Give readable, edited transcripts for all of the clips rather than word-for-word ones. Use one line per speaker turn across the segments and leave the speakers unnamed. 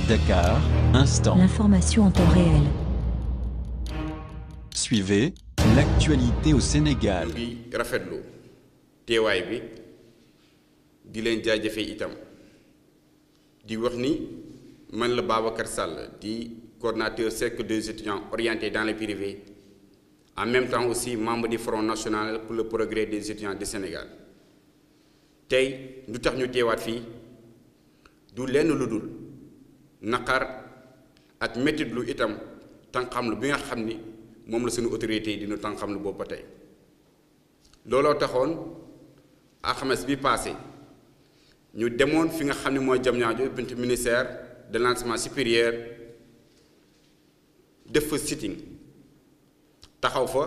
Dakar, instant.
L'information en temps réel.
Suivez l'actualité au Sénégal.
ñu ngi rafetlu teewaay bi di leen jaajëfee itam di wax ni man la Babacar Sall di coordinateur cercle des étudiants orientés dans le privé en même temps aussi membre du Front national pour le progrès des étudiants du Sénégal tey lu tax ñu teewaat fii du lenn lu dul naqar ak métit lu itam tànqam lu bi nga xam ni moom la suñu autorité yi dina tànqam lu boobu ba tey looloo taxoon alxames bi passé ñu demoon fi nga xam ne mooy Diamniadio buntu ministère de l'enseignement supérieur def fa sitting taxaw fa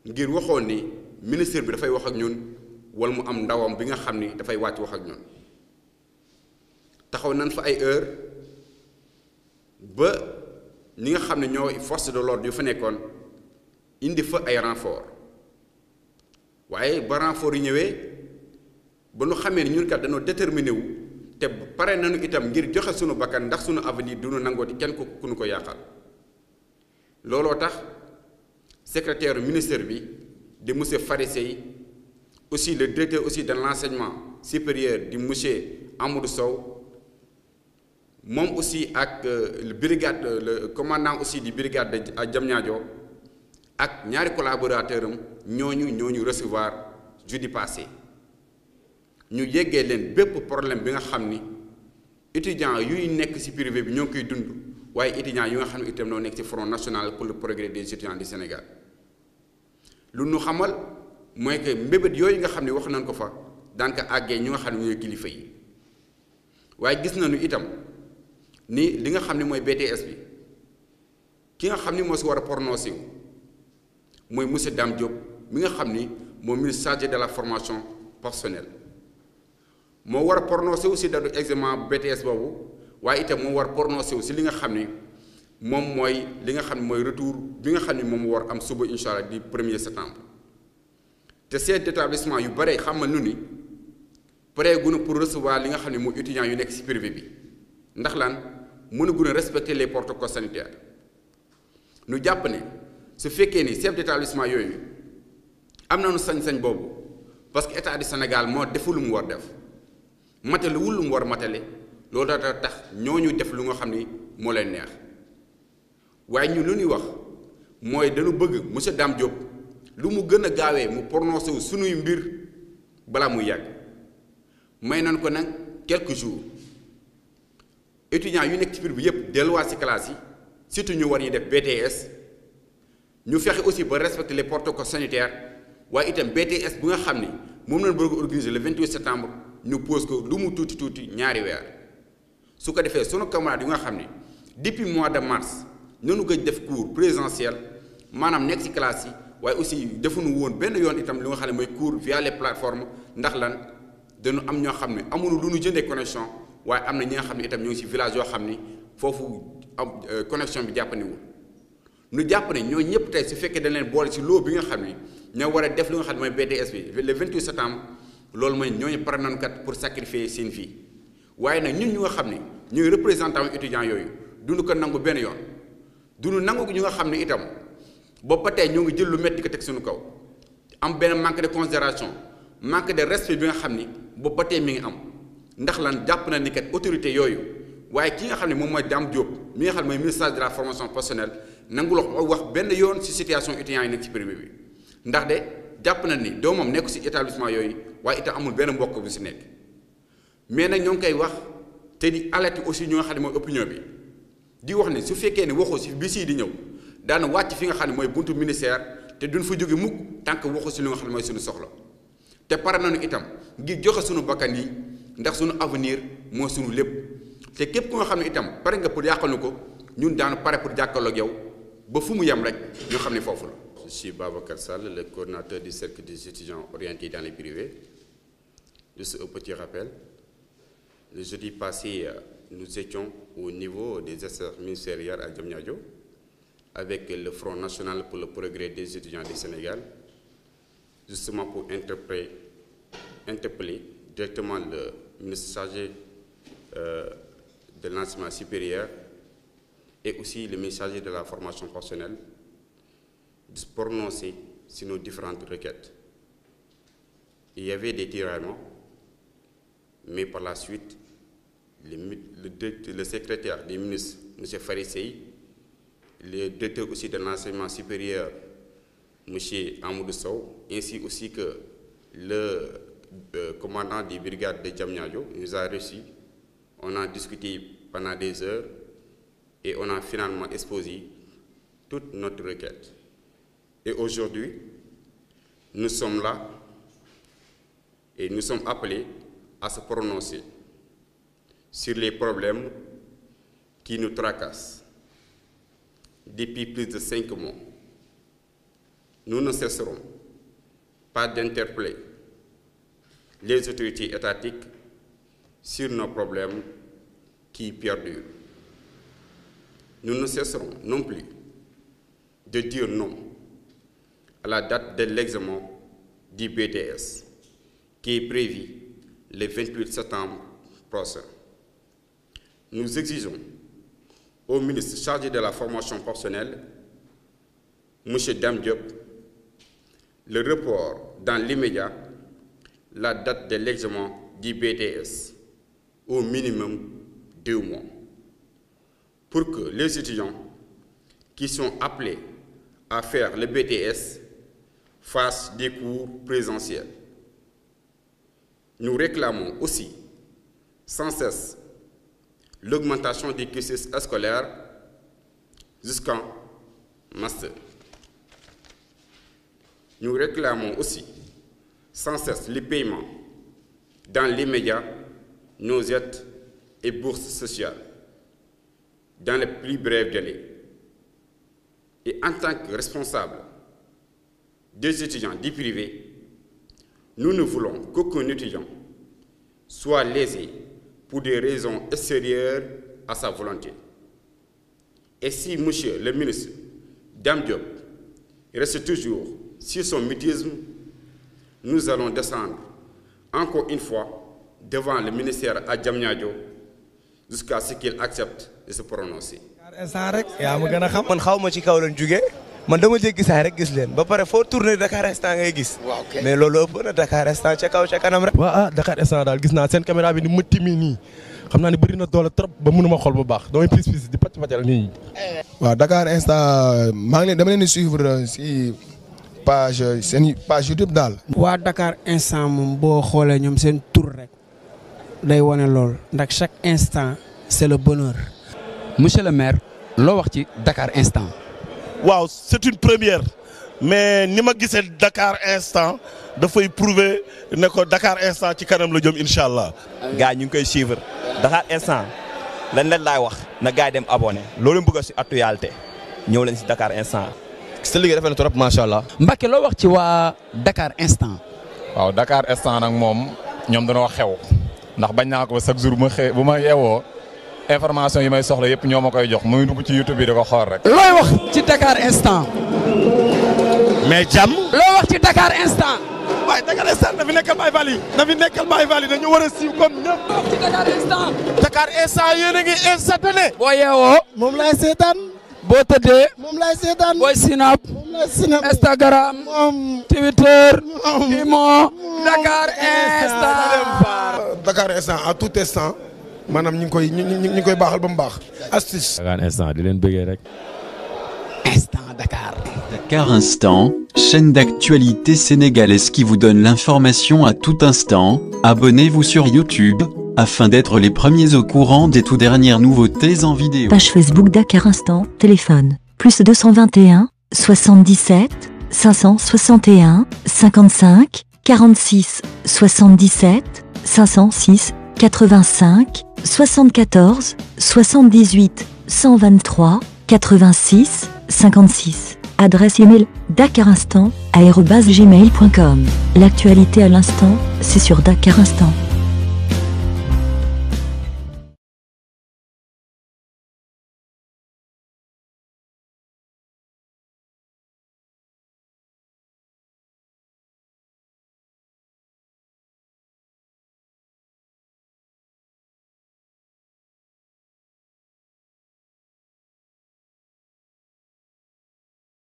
ngir waxoon ni ministre bi dafay wax ak ñun wala mu am ndawam bi nga xam ni dafay wàcc wax ak ñun taxaw nañ fa ay heure ba ñi nga xam ne ñooy force de l'ordre yu fa nekkoon indi fa ay renfort waaye ba renfort yi ñëwee ba nu xamee ni ñun kat dañoo déterminé wu te pare nañu itam ngir joxe sunu bakkan ndax sunu avenir du nu nangooti kenn ku nu ko yàqal looloo tax secrétaire ministère bi di monsieur Farisey aussi le directeur aussi de l'enseignement supérieur di monsieur Amadou Sow moom aussi ak le brigade le commandant aussi du brigade de Diamniadio ak ñaari collaborateur am ñooñu recevoir jeudi passé ñu yeggee leen bépp problème bi nga xam ni étudiants yuy nekk ci privé bi ñoo ngi koy dund waaye étudiants yu nga xam ne itam noo nekk ci Front national pour le progrès des étudiants du Sénégal lu nu xamal mooy que mbébét yooyu nga xam ne wax nañ ko fa daan ko àggee ñu nga xam ne ñooy kilifa yi waaye gis nañu itam ni li nga xam ne mooy BTS bi ki nga xam ni moo si war a prononcé wu mooy monsieur Dame Diop mi nga xam ni moom ministre chargé de la formation professionnelle moo war a prononcé wu si datu examen BTS boobu waaye itam moo war a prononcé wu si li nga xam ni moom mooy li nga xam ne mooy retour bi nga xam ni moom war am suba incha allah di 1er septembre te ces établissements yu bare xam nga nu ni pare gunu pour recevoir li nga xam ne mooy étudiants yu nekk si privé bi ndax lan mënaguñ a respecter les protocoles sanitaires ñu jàpp ne su fekkee ni chef d'établissement yooyu am nañu sañ-sañ boobu parce que état du Sénégal moo deful lu mu war def matale wul lu mu war matale loolu dafa tax ñooñu def lu nga xam ni moo leen neex waaye ñun lu ñuy wax mooy dañu bëgg monsieur Dame Diop lu mu gën a gaawee mu prononcé wu sunuy mbir balaa muy yàgg may nañ ko nag quelques jours. étudiants yu nekk ci biir bi yëpp delluwaat ci classe yi surtout ñu war ñu def BTS ñu fexe aussi ba respecter les protocoles sanitaires waaye itam BTS bu nga xam ni moom lañ bëgg organiser le 28 septembre ñu pose ko lu mu tuuti ñaari weer su ko defee sunu camarades yu nga xam ni depuis mois de mars ñoo gëj def cours présentiel maanaam nekk ci classe yi waaye aussi defuñu woon benn yoon itam li nga xam ne mooy cours via les plateformes ndax lan dañu am ñoo xam ne amuñu lu ñu jëndee connexion. waaye am na ñi nga xam ne itam ñoo ngi ci village yoo xam ni foofu am connexion bi jàppandiwul ñu jàpp ne ñoo ñëpp tey su fekkee dañ leen boole ci loo bi nga xam ni ñoo war a def li nga xam ne mooy BTS bi le 28 septembre loolu mooy ñooñu pare nañu kat pour sacrifier seen vie waaye nag ñun ñu nga xam ne ñooy représentant étudiants yooyu duñu ko nangu benn yoon duñu nangu ñu nga xam ne itam boobu ba tey ñoo ngi jël lu métti ko teg suñu kaw am benn manque de considération manque de respect bi nga xam ni boobu ba tey mi ngi am. ndax lan jàpp na ni kat autorité yooyu waaye ki nga xam ne moom mooy Dame Diop mi nga xam ne mooy ministère de la formation professionnelle nangul wax benn yoon ci situation étudiants yi nekk ci privé bi ndax de jàpp na ni doomam nekk ci établissement yooyu waaye itam amul benn mbokk bu ci nekk mais nag ñoo ngi koy wax te di alerte aussi ñoo nga xam ne mooy opinion bi di wax ne su fekkee ne waxu ci bis yi di ñëw daana wàcc fi nga xam ne mooy buntu ministère te duñ fa jóge mukk tant que waxu ci li nga xam ne mooy suñu soxla te pare nañu itam ngir joxe suñu bakkan yi ndax suñu avenir moo suñu lépp te képp ku nga xam ne itam pare nga pour yàqal na ko ñun daanu pare pour jàkkaarloo ak yow ba fu mu yem rek ñoo xam ne foofu la. Je suis Babacar Sall, le coordinateur du cercle des étudiants orientés dans les privés. Juste un petit rappel, le jeudi passé, nous étions au niveau des affaires ministérielles à Diamniadio avec le Front national pour le progrès des étudiants du Sénégal, justement pour interpeller directement le ministre chargé de l'enseignement supérieur et aussi le ministre chargé de la formation professionnelle de se prononcer sur nos différentes requêtes. Il y avait des tiraillements, mais par la suite, le secrétaire des ministres, M. Farisei, le directeur aussi de l'enseignement supérieur, M. Amadou Sow, ainsi aussi que le commandant des brigades de Diamniadio, nous a reçus. On a discuté pendant des heures et on a finalement exposé toute notre requête. Et aujourd'hui, nous sommes là et nous sommes appelés à se prononcer sur les problèmes qui nous tracassent depuis plus de 5 mois. Nous ne cesserons pas d'interpeller les autorités étatiques sur nos problèmes qui perdurent. Nous ne cesserons non plus de dire non à la date de l'examen du BTS qui est prévu le 28 septembre prochain. Nous exigeons au ministre chargé de la formation professionnelle, M. Dame Diop, le report dans l'immédiat la date de l'examen du BTS au minimum 2 mois pour que les étudiants qui sont appelés à faire le BTS fassent des cours présentiels. Nous réclamons aussi sans cesse l'augmentation des cursus scolaires jusqu'en master. Nous réclamons aussi sans cesse le paiement dans l'immédiat nos aides et bourses sociales dans les plus brefs délais. Et en tant que responsable des étudiants du privé, nous ne voulons qu'aucun étudiant soit lésé pour des raisons extérieures à sa volonté. Et si monsieur le ministre Dame Diop reste toujours sur son mutisme, nous allons descendre encore une fois devant le ministère à Diamniadio jusqu'à ce qu'il accepte de se prononcer.
man xawma ci kaw lañ jóge man dama jéggi saa rek gis leen ba pare foo tourner Dakar Instant ngay gis mais loolu ëpp na Dakar Instant ca kaw ca kanam rek.
waaw Dakar Instant daal gis naa seen caméra bi ni mu timmi nii xam naa ne bëri na doole trop ba mënuma xool bu baax damay pis di pàcc nii.
waaw Dakar Instant maa ngi leen dama leen di suivre si seen page YouTube daal.
waa Dakar Instant moom boo xoolee ñoom seen tur rek day wane lool ndax chaque instant c'est le bonheur.
Monsieur le maire loo wax ci Dakar Instant.
waaw c'est une première mais ni ma gisee Dakar Instant dafay prouver ne ko Dakar Instant ci kanam la jëm incha allah.
gars ñu ngi koy suivre Dakar Instant lan leen laay wax na gars yi dem abonné loolu bëgg si actualité ñëw leen si Dakar Instant.
sa liggéey dafa ne trop macha allah.
Mbacke loo wax ci waa Dakar Instant.
waaw Dakar Instant nag moom ñoom dañoo xew ndax bañ naa ko chaque jour bu ma yeewoo information yi may soxla yëpp ñoo ma koy jox muy dugg ci YouTube bi da ko xool rek.
looy wax ci Dakar Instant.
mais jàmm.
loo wax ci Dakar Instant.
waaye Dakar Instant na fi nekkal Baye Fall yi dañu war a siiw comme ñëpp.
loo wax ci Dakar Instant.
Dakar Instant yéen a ngi instantané.
boo yeewoo.
moom laay seetaan.
boo tëddee.
moom laay seetaan.
booy Snap.
moom laay Snap.
Instagram. Twitter. Imo. Dakar Instant.
Dakar Instant à tout instant maanaam ñu ngi koy baaxal ba mu baax. astuce.
Dakar Instant di leen bëggee rek.
Instant Dakar.
Dakar Instant, chaîne d'actualité sénégalaise qui vous donne l'information à tout instant. Abonnez-vous sur YouTube afin d'être les premiers au courant des tout dernières nouveautés en vidéo.
Page Facebook Dakar Instant, téléphone, +221 77 561 55 46 77 506 85 74 78 123 86 56. Adresse email dakarinstant@gmail.com. L'actualité à l'instant, c'est sur Dakar Instant.